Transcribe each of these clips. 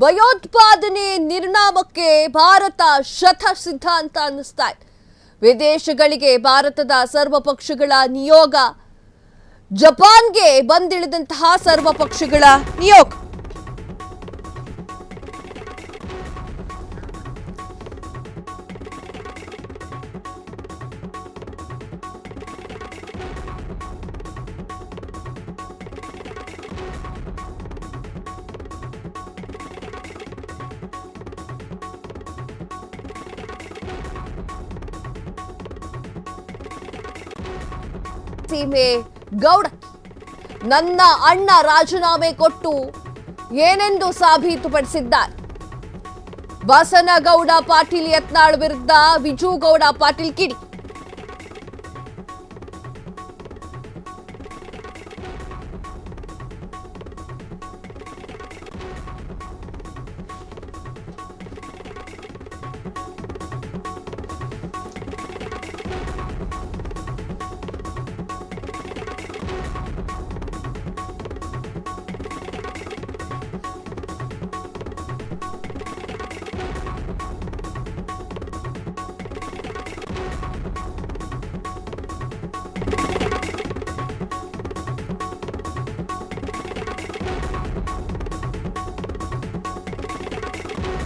ಭಯೋತ್ಪಾದನೆ ನಿರ್ನಾಮಕ್ಕೆ ಭಾರತ ಶತಸಿದ್ಧ ಅಂತ ಅನ್ನಿಸ್ತಾ ಇದೆ. ವಿದೇಶಗಳಿಗೆ ಭಾರತದ ಸರ್ವಪಕ್ಷಗಳ ನಿಯೋಗ, ಜಪಾನ್ಗೆ ಬಂದಿಳಿದಂತಹ ಸರ್ವಪಕ್ಷಗಳ ನಿಯೋಗ. ಸೀಮೆ ಗೌಡ ನನ್ನ ಅಣ್ಣ ರಾಜೀನಾಮೆ ಕೊಟ್ಟು ಏನೆಂದು ಸಾಬೀತುಪಡಿಸಿದ್ದಾರೆ. ಬಸನಗೌಡ ಪಾಟೀಲ್ ಯತ್ನಾಳ್ ವಿರುದ್ಧ ವಿಜುಗೌಡ ಪಾಟೀಲ್ ಕಿಡಿ.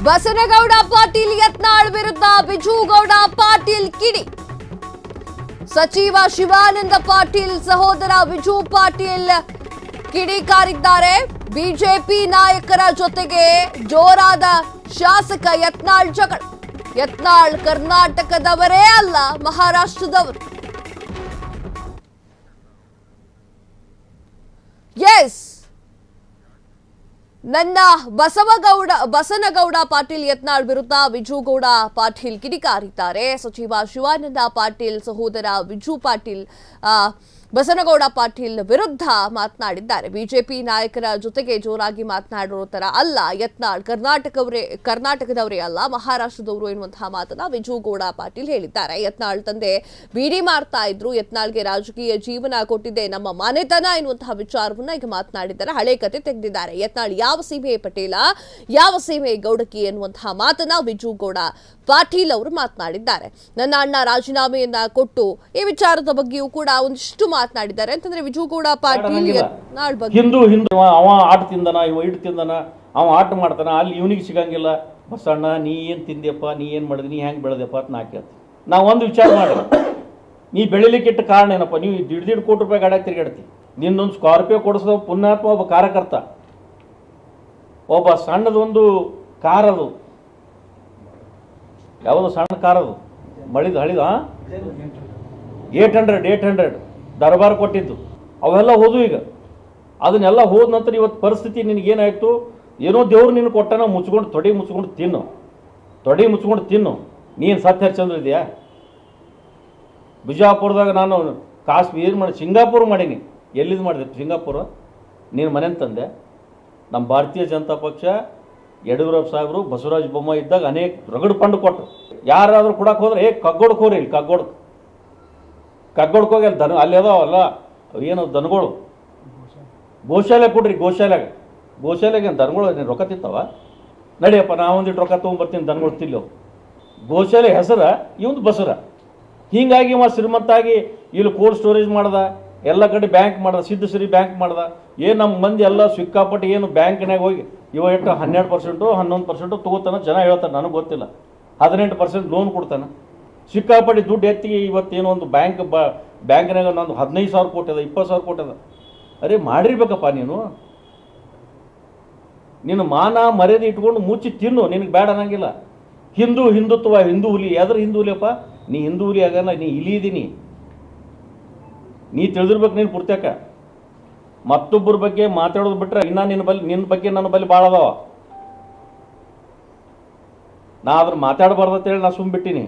ಬಸನಗೌಡ ಪಾಟೀಲ್ ಯತ್ನಾಳ್ ವಿರುದ್ಧ ವಿಜುಗೌಡ ಪಾಟೀಲ್ ಕಿಡಿ. ಸಚಿವ ಶಿವಾನಂದ ಪಾಟೀಲ್ ಸಹೋದರ ವಿಜು ಪಾಟೀಲ್ ಕಿಡಿಕಾರಿದ್ದಾರೆ. ಬಿಜೆಪಿ ನಾಯಕರ ಜೊತೆಗೆ ಜೋರಾದ ಶಾಸಕ ಯತ್ನಾಳ್ ಜಗಳ. ಯತ್ನಾಳ್ ಕರ್ನಾಟಕದವರೇ ಅಲ್ಲ, ಮಹಾರಾಷ್ಟ್ರದವರು. ಎಸ್, ನನ್ನ ಬಸನಗೌಡ ಪಾಟೀಲ್ ಯತ್ನಾಳ್ ವಿರುದ್ಧ ವಿಜುಗೌಡ ಪಾಟೀಲ್ ಕಿಡಿಕಾರಿದ್ದಾರೆ. ಸಚಿವ ಶಿವಾನಂದ ಪಾಟೀಲ್ ಸಹೋದರ ವಿಜು ಪಾಟೀಲ್ ಬಸನಗೌಡ ಪಾಟೀಲ್ ವಿರುದ್ಧ ಮಾತನಾಡಿದ್ದಾರೆ. ಬಿಜೆಪಿ ನಾಯಕರ ಜೊತೆಗೆ ಜೋರಾಗಿ ಮಾತನಾಡೋ ತರ ಅಲ್ಲ, ಯತ್ನಾಳ್ ಕರ್ನಾಟಕದವರೇ ಅಲ್ಲ, ಮಹಾರಾಷ್ಟ್ರದವರು ಎನ್ನುವಂತಹ ಮಾತನ್ನ ವಿಜುಗೌಡ ಪಾಟೀಲ್ ಹೇಳಿದ್ದಾರೆ. ಯತ್ನಾಳ್ ತಂದೆ ಬಿಡಿ ಮಾಡ್ತಾ ಇದ್ರು, ಯತ್ನಾಳ್ಗೆ ರಾಜಕೀಯ ಜೀವನ ಕೊಟ್ಟಿದ್ದೆ ನಮ್ಮ ಮನೆತನ ಎನ್ನುವಂತಹ ವಿಚಾರವನ್ನ ಈಗ ಮಾತನಾಡಿದ್ದಾರೆ. ಹಳೆ ಕತೆ ತೆಗೆದಿದ್ದಾರೆ. ಯತ್ನಾಳ್ ಯಾವ ಸೀಮೆ ಪಟೇಲ, ಯಾವ ಸೀಮೆ ಗೌಡಕಿ ಎನ್ನುವಂತಹ ಮಾತನ್ನ ವಿಜುಗೌಡ ಪಾಟೀಲ್ ಅವರು ಮಾತನಾಡಿದ್ದಾರೆ. ನನ್ನ ಅಣ್ಣ ರಾಜೀನಾಮೆಯನ್ನ ಕೊಟ್ಟು ಈ ವಿಚಾರದ ಬಗ್ಗೆಯೂ ಕೂಡ ಒಂದಿಷ್ಟು ಮಾತನಾಡಿದ್ದಾರೆ. ಅಂತಂದ್ರೆ ವಿಜುಗೌಡ ಪಾಟೀಲ್ ಹಿಂದೂ ಅವ ಆಟ ತಿಂದನ, ಇವ ಇಟ್ಟು ತಿಂದನ, ಅವ ಆಟ ಮಾಡ್ತಾನ, ಅಲ್ಲಿ ಇವನಿಗೆ ಸಿಗಂಗಿಲ್ಲ. ಬಸಣ್ಣ ನೀ ಏನ್ ತಿಂದ್ಯಪ್ಪ, ನೀ ಏನ್ ಮಾಡಿದ್ರಿ, ನೀ ಹೆಂಗ್ ಬೆಳೆದಪ್ಪ ಅಂತ ನಾ ಕೇಳ್ತೀನಿ. ನಾವು ಒಂದು ವಿಚಾರ ಮಾಡಿ, ನೀ ಬೆಳಿಲಿಕ್ಕೆ ಇಟ್ಟ ಕಾರಣ ಏನಪ್ಪ? ನೀವು $1.5 ಕೋಟಿ ರೂಪಾಯಿ ಗಾಡಿಯಾಗ ತಿರುಗಾಡ್ತಿ. ನಿನ್ನೊಂದು ಸ್ಕಾರ್ಪಿಯೋ ಕೊಡಿಸೋ ಪುಣ್ಯಾತ್ಮ ಒಬ್ಬ ಕಾರ್ಯಕರ್ತ, ಒಬ್ಬ ಸಣ್ಣದೊಂದು ಕಾರ್, ಅದು ಯಾವುದು ಸಣ್ಣ ಕಾರ್, ಅದು ಮಳಿದ ಹಳಿದ 800 ದರ್ಬಾರ್ ಕೊಟ್ಟಿದ್ದು, ಅವೆಲ್ಲ ಹೋದ್ವು. ಈಗ ಅದನ್ನೆಲ್ಲ ಹೋದ ನಂತರ ಇವತ್ತು ಪರಿಸ್ಥಿತಿ ನಿನಗೇನಾಯಿತು? ಏನೋ ದೇವ್ರು ನಿನ್ನ ಕೊಟ್ಟನ, ತೊಡೆ ಮುಚ್ಕೊಂಡು ತಿನ್ನು. ನೀನು ಸತ್ಯ ಹರಿಚಂದ್ರ ಇದೆಯಾ? ಬಿಜಾಪುರದಾಗ ನಾನು ಕಾಶ್ಮೀರ ಮಾಡಿ ಸಿಂಗಾಪುರ ಮಾಡೀನಿ. ಎಲ್ಲಿದು ಮಾಡಿದೆ? ಸಿಂಗಾಪುರ. ನೀನು ಮನೆ ತಂದೆ. ನಮ್ಮ ಭಾರತೀಯ ಜನತಾ ಪಕ್ಷ ಯಡಿಯೂರಪ್ಪ ಸಾಹೇಬರು ಬಸವರಾಜ ಬೊಮ್ಮಾಯಿ ಇದ್ದಾಗ ಅನೇಕ ರಗಡು ಫಂಡ್ ಕೊಟ್ಟರು. ಯಾರಾದರೂ ಕೊಡಕ್ಕೆ ಹೋದ್ರೆ ಕಗ್ಗೋಡಕ್ಕೆ ಹೋರಿ, ಇಲ್ಲಿ ಕಗ್ಗೋಡಕ್ಕೆ ಹೋಗಿ ಅಲ್ಲಿ ಅಲ್ಲಿ ಅದಾವಲ್ಲ ಏನು ದನಗಳು, ಗೋಶಾಲೆ ಕೊಡ್ರಿ. ಗೋಶಾಲೆಗೆ ದನಗಳು ನೀನು ರೊಕ್ಕ ತಿಂತಾವ? ನಡಿಯಪ್ಪ, ನಾವೊಂದಿಟ್ಟು ರೊಕ್ಕ ತೊಗೊಂಬರ್ತೀನಿ, ದನಗಳು ತಿಲ್ಲೋ. ಗೋಶಾಲೆ ಹೆಸರ ಇವಂದು ಬಸರ. ಹೀಗಾಗಿ ಇವ ಶ್ರೀಮಂತಾಗಿ ಇಲ್ಲಿ ಕೋಲ್ಡ್ ಸ್ಟೋರೇಜ್ ಮಾಡ್ದ, ಎಲ್ಲ ಕಡೆ ಬ್ಯಾಂಕ್ ಮಾಡ್ದ, ಸಿದ್ಧಶ್ರೀ ಬ್ಯಾಂಕ್ ಮಾಡ್ದ. ಏನು ನಮ್ಮ ಮಂದಿ ಎಲ್ಲ ಸಿಕ್ಕಾಪಟ್ಟು ಏನು ಬ್ಯಾಂಕ್ನಾಗ ಹೋಗಿ ಇವ ಎಷ್ಟು 12% 11% ತೊಗೋತಾನೆ. ಜನ ಹೇಳ್ತಾನೆ, ನನಗೆ ಗೊತ್ತಿಲ್ಲ. 18% ಲೋನ್ ಕೊಡ್ತಾನೆ. ಸಿಕ್ಕಾಪಟ್ಟು ದುಡ್ಡು ಎತ್ತಿಗೆ ಇವತ್ತೇನೋ ಒಂದು ಬ್ಯಾಂಕ್ನಾಗ ನಂದು 15,000 ಕೋಟಿ ಅದ, 20,000 ಕೋಟಿ ಅದ. ಅರೆ ಮಾಡಿರ್ಬೇಕಪ್ಪ ನೀನು. ನೀನು ಮಾನ ಮರ್ಯಾದೆ ಇಟ್ಕೊಂಡು ಮುಚ್ಚಿ ತಿನ್ನು, ನಿನಗೆ ಬೇಡ ಅನ್ನಂಗಿಲ್ಲ. ಹಿಂದುತ್ವ, ಹಿಂದೂ ಹುಲಿ. ಯಾವ್ದ್ರ ಹಿಂದೂ ಹುಲಿಯಪ್ಪ? ನೀ ಹಿಂದೂ ಹುಲಿ ಆಗಲ್ಲ, ನೀ ಇಲಿ ಇದೀನಿ. ನೀ ತಿಳಿದಿರ್ಬೇಕು. ನೀನು ಪುರ್ತಕ ಮತ್ತೊಬ್ಬರ ಬಗ್ಗೆ ಮಾತಾಡೋದು ಬಿಟ್ರೆ ಇನ್ನ ನಿನ್ನ ಬಗ್ಗೆ ನನ್ನ ಬಲ್ಲಿ ಭಾಳ ಅದಾವ. ನಾ ಅದ್ರ ಮಾತಾಡಬಾರ್ದು ಅಂತೇಳಿ ನಾ ಸುಮ್ಬಿಟ್ಟಿನಿ.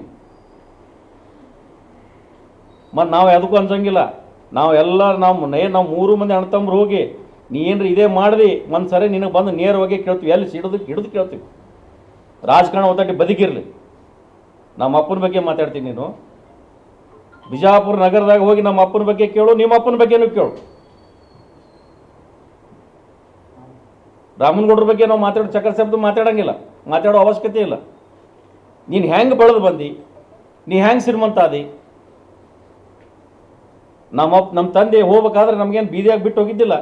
ಮತ್ತು ನಾವು ಯಾವುದಕ್ಕೂ ಅನ್ಸಂಗಿಲ್ಲ. ನಾವು 3 ಮಂದಿ ಅಣ್ತಂಬ್ರು ಹೋಗಿ ನೀ ಏನ್ರಿ ಇದೇ ಮಾಡಿದಿ ಒಂದು ಸರಿ ನಿನಗೆ ಬಂದು ನೇರವಾಗಿ ಕೇಳ್ತೀವಿ, ಎಲ್ಲಿ ಹಿಡಿದು ಕೇಳ್ತೀವಿ. ರಾಜಕಾರಣ ಒತ್ತಟ್ಟಿ ಬದುಕಿರಲಿ. ನಮ್ಮ ಅಪ್ಪನ ಬಗ್ಗೆ ಮಾತಾಡ್ತೀನಿ. ನೀನು ಬಿಜಾಪುರ ನಗರದಾಗ ಹೋಗಿ ನಮ್ಮ ಅಪ್ಪನ ಬಗ್ಗೆ ಕೇಳು, ನಿಮ್ಮ ಅಪ್ಪನ ಬಗ್ಗೆನೂ ಕೇಳು. ರಾಮನಗೌಡ್ರ ಬಗ್ಗೆ ನಾವು ಚಕ್ರ ಶಬ್ದ ಮಾತಾಡಂಗಿಲ್ಲ, ಮಾತಾಡೋ ಅವಶ್ಯಕತೆ ಇಲ್ಲ. ನೀನು ಹೆಂಗೆ ಬೆಳೆದು ಬಂದು, ನೀ ಹೆಂಗೆ ಶ್ರೀಮಂತ ಆದಿ? ನಮ್ಮ ತಂದೆ ಹೋಗ್ಬೇಕಾದ್ರೆ ನಮಗೇನು ಬೀದಿಯಾಗಿ ಬಿಟ್ಟು ಹೋಗಿದ್ದಿಲ್ಲ.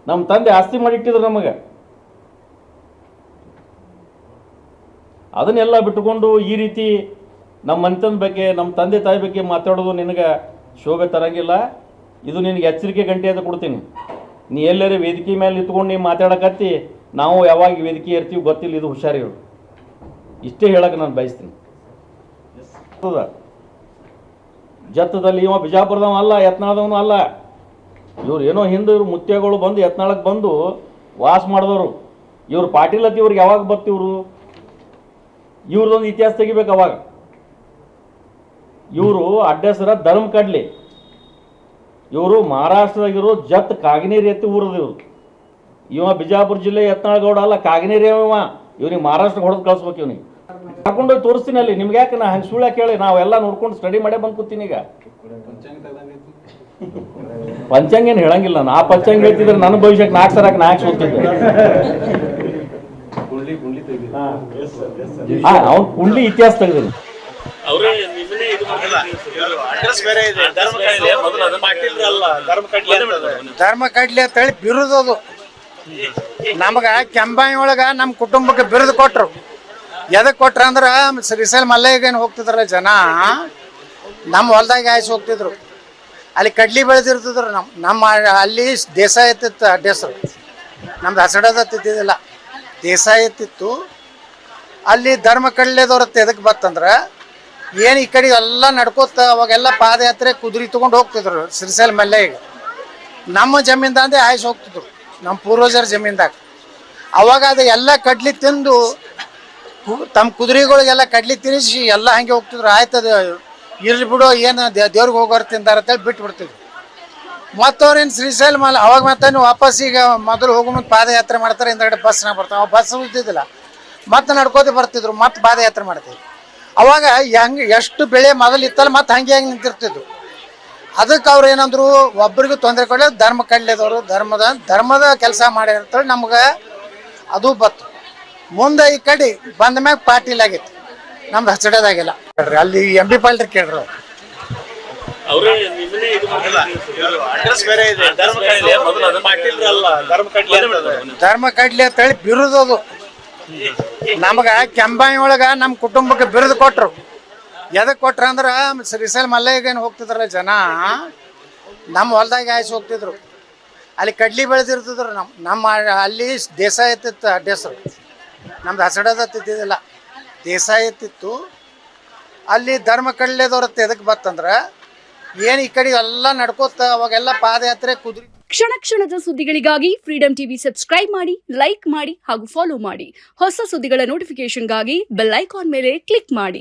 ನಮ್ಮ ತಂದೆ ಆಸ್ತಿ ಮಾಡಿಟ್ಟಿದ್ರು ನಮಗೆ. ಅದನ್ನೆಲ್ಲ ಬಿಟ್ಟುಕೊಂಡು ಈ ರೀತಿ ನಮ್ಮ ಮನೆತನದ ಬಗ್ಗೆ, ನಮ್ಮ ತಂದೆ ತಾಯಿ ಬಗ್ಗೆ ಮಾತಾಡೋದು ನಿನಗೆ ಶೋಭೆ ತರಂಗಿಲ್ಲ. ಇದು ನಿನಗೆ ಎಚ್ಚರಿಕೆ ಗಂಟೆ ಅಂತ ಕೊಡ್ತೀನಿ. ನೀ ಎಲ್ಲರೂ ವೇದಿಕೆ ಮೇಲೆ ನಿಂತ್ಕೊಂಡು ನೀವು ಮಾತಾಡಕತ್ತಿ, ನಾವು ಯಾವಾಗ ವೇದಿಕೆ ಇರ್ತೀವಿ ಗೊತ್ತಿಲ್ಲ, ಇದು ಹುಷಾರಿಗಳು. ಇಷ್ಟೇ ಹೇಳಕ್ಕೆ ನಾನು ಬಯಸ್ತೀನಿ. ಜತ್ತದಲ್ಲಿ ಇವ ಬಿಜಾಪುರದವ ಅಲ್ಲ, ಯತ್ನಾಳದವನು ಅಲ್ಲ. ಇವ್ರು ಏನೋ ಹಿಂದೆ ಇವ್ರು ಮುತ್ಯಗಳು ಬಂದು ಯತ್ನಾಳಕ್ಕೆ ಬಂದು ವಾಸ ಮಾಡಿದವರು. ಇವ್ರು ಪಾಟೀಲ್ ಅತಿ ಇವ್ರಿಗೆ ಯಾವಾಗ ಬರ್ತಿವ್ರು? ಇವ್ರದೊಂದು ಇತಿಹಾಸ ತೆಗಿಬೇಕು. ಅವಾಗ ಇವರು ಅಡ್ಡೆಸರ ಧರ್ಮ ಕಡ್ಲಿ. ಇವರು ಮಹಾರಾಷ್ಟ್ರದಾಗಿರೋ ಜತ್ ಕಾಗಿನೇರಿ ಎತ್ತಿ ಊರದು. ಇವ ಬಿಜಾಪುರ ಜಿಲ್ಲೆ ಯತ್ನಾಳಗೌಡ ಅಲ್ಲ, ಕಾಗಿನೇರಿ ಇವ. ಇವ್ನಿಗೆ ಮಹಾರಾಷ್ಟ್ರ ಹೊಡೆದು ಕಳಿಸ್ಬೇಕು. ಇವ್ನಿಗೆ ಹಾಕೊಂಡೋಗಿ ತೋರಿಸ್ತೀನಿ ಅಲ್ಲಿ. ನಿಮ್ಗೆ ಯಾಕೆ ನಾ ಹಂಗೆ ಸುಳ್ಳ ಕೇಳಿ ನಾವೆಲ್ಲ ನೋಡ್ಕೊಂಡು ಸ್ಟಡಿ ಮಾಡೇ ಬಂದು ಕೂತೀನಿ. ಈಗ ಪಂಚಾಂಗ ಏನು ಹೇಳಂಗಿಲ್ಲ. ನಾ ಪಂಚಾಂಗ ಹೇಳ್ತಿದ್ರೆ ನನ್ನ ಭವಿಷ್ಯಕ್ಕೆ 4 ಸರಕ್ಕೆ 4 ಸೋತಿದ್ದೆ. ಅವ್ನು ಕುಂಡ್ಲಿ ಇತಿಹಾಸ ತೆಗೆದಿನಿ. ಧರ್ಮ ಕಡ್ಲಿ ಅಂತ ಹೇಳಿ ಬಿರುದದು. ನಮಗ ಕೆಂಬಾಯಿ ಒಳಗ ನಮ್ಮ ಕುಟುಂಬಕ್ಕೆ ಬಿರುದು ಕೊಟ್ರು. ಎದಕ್ ಕೊಟ್ರ ಅಂದ್ರ ಶ್ರೀಶೈಲ ಮಲ್ಲಯ್ಯಗೇನು ಹೋಗ್ತಿದ್ರಲ್ಲ ಜನ, ನಮ್ಮ ಹೊಲ್ದಾಗ ಆಯ್ಸಿ ಹೋಗ್ತಿದ್ರು. ಅಲ್ಲಿ ಕಡ್ಲಿ ಬೆಳೆದಿರ್ತಿದ್ರು. ನಮ್ಮ ಅಲ್ಲಿ ದೇಸಾಯಿ ಎತ್ತಿತ್ತು ಅಡ್ಡೆಸರು. ನಮ್ದು ಹಸಡದ ತಿದ್ದಿದ್ದಿಲ್ಲ, ದೇಸಾಯಿ ಎತ್ತಿತ್ತು. ಅಲ್ಲಿ ಧರ್ಮ ಕಡ್ಲೆದವ್ರತ್ತ ಎದಕ್ಕೆ ಬತ್ತಂದ್ರೆ ಏನು ಈ ಕಡೆ ಎಲ್ಲ ನಡ್ಕೋತ ಅವಾಗೆಲ್ಲ ಪಾದಯಾತ್ರೆ ಕುದುರೆ ತೊಗೊಂಡು ಹೋಗ್ತಿದ್ರು ಶ್ರೀಶೈಲ ಮಲ್ಲಯ್ಯಗೆ. ನಮ್ಮ ಜಮೀನ್ದಾಂದೆ ಆಯ್ಸಿ ಹೋಗ್ತಿದ್ರು, ನಮ್ಮ ಪೂರ್ವಜರ ಜಮೀನ್ದಾಗ. ಅವಾಗ ಅದು ಎಲ್ಲ ಕಡ್ಲಿ ತಿಂದು ತಮ್ಮ ಕುದುರೆಗಳಿಗೆಲ್ಲ ಕಡ್ಲಿ ತಿನ್ನಿಸಿ ಎಲ್ಲ ಹಂಗೆ ಹೋಗ್ತಿದ್ರು. ಆಯ್ತದ ಇರ್ಲಿ ಬಿಡು, ಏನು ದೇವ್ರಿಗೆ ಹೋಗೋರು ತಿಂದಾರ ಅಂತೇಳಿ ಬಿಟ್ಟು ಬಿಡ್ತಿದ್ರು. ಮತ್ತು ಅವ್ರೇನು ಶ್ರೀಶೈಲ ಅವಾಗ ಮತ್ತೆ ವಾಪಸ್ ಈಗ ಮೊದಲು ಹೋಗೋ ಮುಂದೆ ಪಾದಯಾತ್ರೆ ಮಾಡ್ತಾರೆ, ಹಿಂದಗಡೆ ಬಸ್ನಾಗ ಬರ್ತಾವೆ. ಅವಾಗ ಬಸ್ ಇದ್ದಿದ್ದಿಲ್ಲ, ಮತ್ತೆ ನಡ್ಕೋತಿ ಬರ್ತಿದ್ರು, ಮತ್ತೆ ಪಾದಯಾತ್ರೆ ಮಾಡ್ತಿದ್ರು. ಅವಾಗ ಹೆಂಗೆ ಎಷ್ಟು ಬೆಳೆ ಮೊದಲು ಇತ್ತಲ್ಲ ಮತ್ತೆ ಹಂಗೆ ಹೆಂಗೆ ನಿಂತಿರ್ತಿದ್ರು. ಅದಕ್ಕೆ ಅವ್ರು ಏನಂದ್ರು, ಒಬ್ಬರಿಗೂ ತೊಂದರೆ ಕೊಡಲಿ, ಧರ್ಮ ಕಡ್ಲೆದವರು ಧರ್ಮದ ಕೆಲಸ ಮಾಡಿರ್ತಾರೆ ನಮ್ಗೆ ಅದು ಬತ್ತು. ಮುಂದೆ ಈ ಕಡೆ ಬಂದ ಮ್ಯಾಗ ಪಾಟೀಲ್ ಆಗಿತ್ತು, ನಮ್ದು ಹಚ್ಚಡದಾಗಿಲ್ಲ. ಅಲ್ಲಿ ಎಂ ಬಿ ಪಾಲ್ರಿ ಕೇಳ್ರಿ. ಧರ್ಮ ಕಡ್ಲಿ ಅಂತ ಹೇಳಿ ಬಿರುದದು. ನಮಗ ಕೆಂಬಾಯಿ ಒಳಗ ನಮ್ಮ ಕುಟುಂಬಕ್ಕೆ ಬಿರುದು ಕೊಟ್ರು. ಎದಕ್ ಕೊಟ್ರ ಅಂದ್ರ ಶ್ರೀಶೈಲ ಮಲ್ಲಯ್ಯಗೇನು ಹೋಗ್ತಿದ್ರಲ್ಲ ಜನ, ನಮ್ಮ ಹೊಲ್ದಾಗ ಆಯ್ಸಿ ಹೋಗ್ತಿದ್ರು. ಅಲ್ಲಿ ಕಡ್ಲಿ ಬೆಳೆದಿರ್ತಿದ್ರು. ನಮ್ಮ ಅಲ್ಲಿ ದೇಸಾಯಿ ಎತ್ತಿತ್ತು ಅಡ್ಡೆಸರು. ನಮ್ದು ಹಸಡದ ತಿದ್ದಿದ್ದಿಲ್ಲ, ದೇಸಾಯಿ ಎತ್ತಿತ್ತು. ಅಲ್ಲಿ ಧರ್ಮ ಕಡ್ಲೆದವ್ರತ್ತ ಎದಕ್ಕೆ ಬತ್ತಂದ್ರೆ ಏನು ಈ ಕಡೆ ಎಲ್ಲ ನಡ್ಕೋತ ಅವಾಗೆಲ್ಲ ಪಾದಯಾತ್ರೆ ಕುದುರೆ. ಕ್ಷಣ ಕ್ಷಣದ ಸುದ್ದಿಗಳಿಗಾಗಿ ಫ್ರೀಡಂ ಟಿವಿ ಸಬ್ಸ್ಕ್ರೈಬ್ ಮಾಡಿ, ಲೈಕ್ ಮಾಡಿ ಹಾಗೂ ಫಾಲೋ ಮಾಡಿ. ಹೊಸ ಸುದ್ದಿಗಳ ನೋಟಿಫಿಕೇಶನ್ಗಾಗಿ ಬೆಲ್ ಐಕಾನ್ ಮೇಲೆ ಕ್ಲಿಕ್ ಮಾಡಿ.